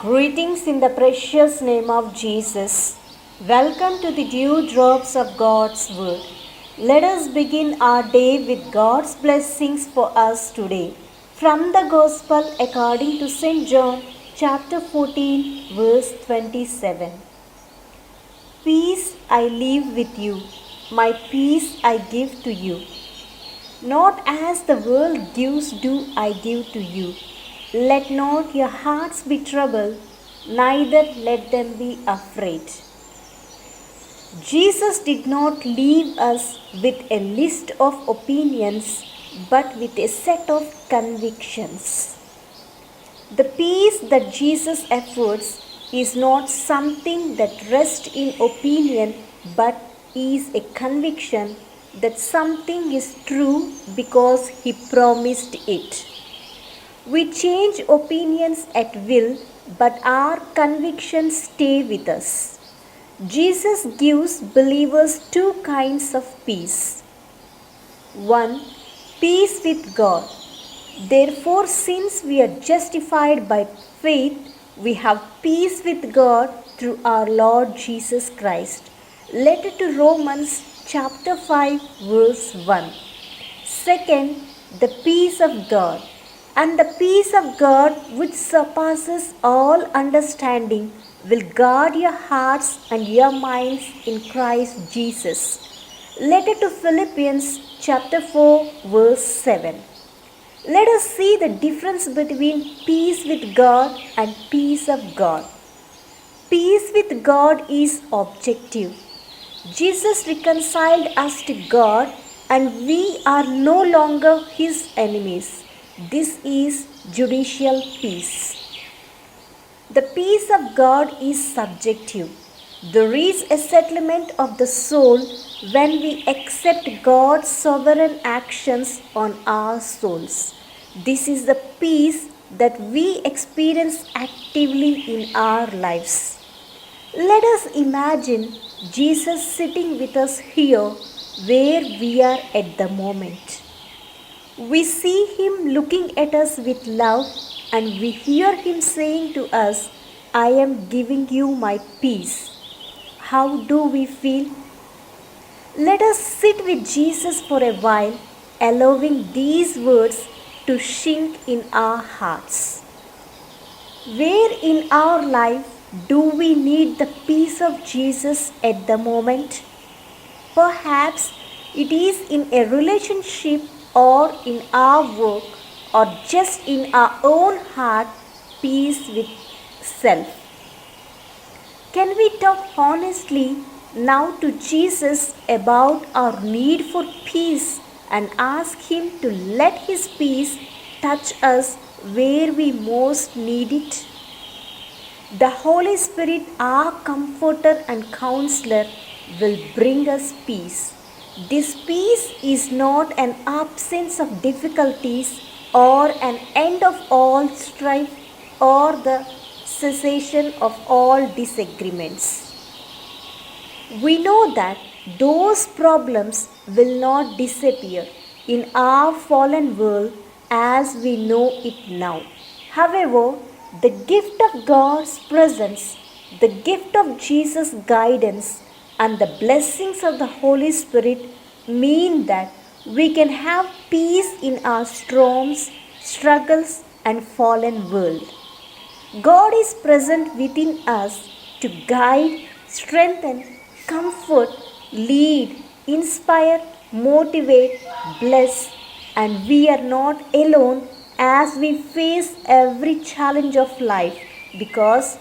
Greetings in the precious name of Jesus. Welcome to the dew drops of God's Word. Let us begin our day with God's blessings for us today. From the Gospel according to St. John, chapter 14, verse 27. Peace I leave with you, my peace I give to you. Not as the world gives do I give to you. Let not your hearts be troubled, neither let them be afraid. Jesus did not leave us with a list of opinions, but with a set of convictions. The peace that Jesus affords is not something that rests in opinion, but is a conviction that something is true because He promised it. We change opinions at will, but our convictions stay with us. Jesus gives believers two kinds of peace. 1. Peace with God. Therefore, since we are justified by faith, we have peace with God through our Lord Jesus Christ. Letter to Romans chapter 5 verse 1. 2. The peace of God. And the peace of God, which surpasses all understanding, will guard your hearts and your minds in Christ Jesus. Letter to Philippians chapter 4 verse 7. Let us see the difference between peace with God and peace of God. Peace with God is objective. Jesus reconciled us to God, and we are no longer His enemies. This is judicial peace. The peace of God is subjective. There is a settlement of the soul when we accept God's sovereign actions on our souls. This is the peace that we experience actively in our lives. Let us imagine Jesus sitting with us here where we are at the moment. We see Him looking at us with love, and we hear Him saying to us, I am giving you my peace. How do we feel? Let us sit with Jesus for a while, allowing these words to sink in our hearts. Where in our life do we need the peace of Jesus at the moment? Perhaps it is in a relationship, or in our work, or just in our own heart, peace with self. Can we talk honestly now to Jesus about our need for peace and ask Him to let His peace touch us where we most need it? The Holy Spirit, our Comforter and Counselor, will bring us peace. This peace is not an absence of difficulties or an end of all strife or the cessation of all disagreements. We know that those problems will not disappear in our fallen world as we know it now. However, the gift of God's presence, the gift of Jesus' guidance, and the blessings of the Holy Spirit mean that we can have peace in our storms, struggles, and fallen world. God is present within us to guide, strengthen, comfort, lead, inspire, motivate, bless, and we are not alone as we face every challenge of life, because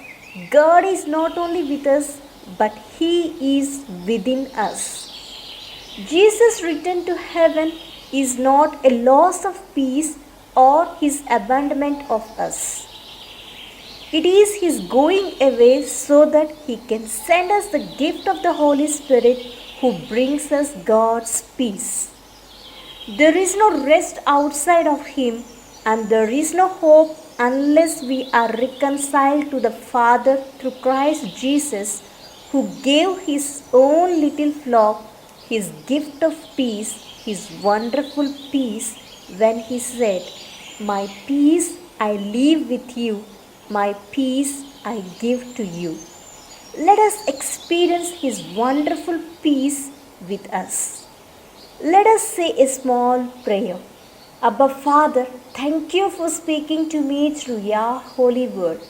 God is not only with us, but He is within us. Jesus' return to heaven is not a loss of peace or His abandonment of us. It is His going away so that He can send us the gift of the Holy Spirit, who brings us God's peace. There is no rest outside of Him, and there is no hope unless we are reconciled to the Father through Christ Jesus, who gave His own little flock His gift of peace, His wonderful peace, when He said, My peace I leave with you, my peace I give to you. Let us experience His wonderful peace with us. Let us say a small prayer. Abba Father, thank you for speaking to me through your holy word.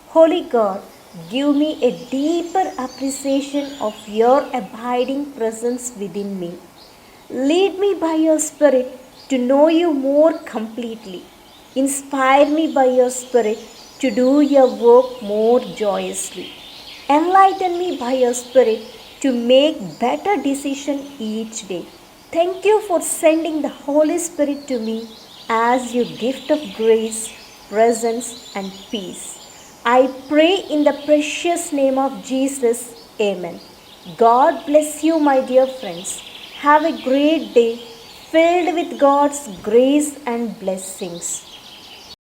Holy God, give me a deeper appreciation of your abiding presence within me. Lead me by your Spirit to know you more completely. Inspire me by your Spirit to do your work more joyously. Enlighten me by your Spirit to make better decisions each day. Thank you for sending the Holy Spirit to me as your gift of grace, presence, and peace. I pray in the precious name of Jesus. Amen. God bless you, my dear friends. Have a great day filled with God's grace and blessings.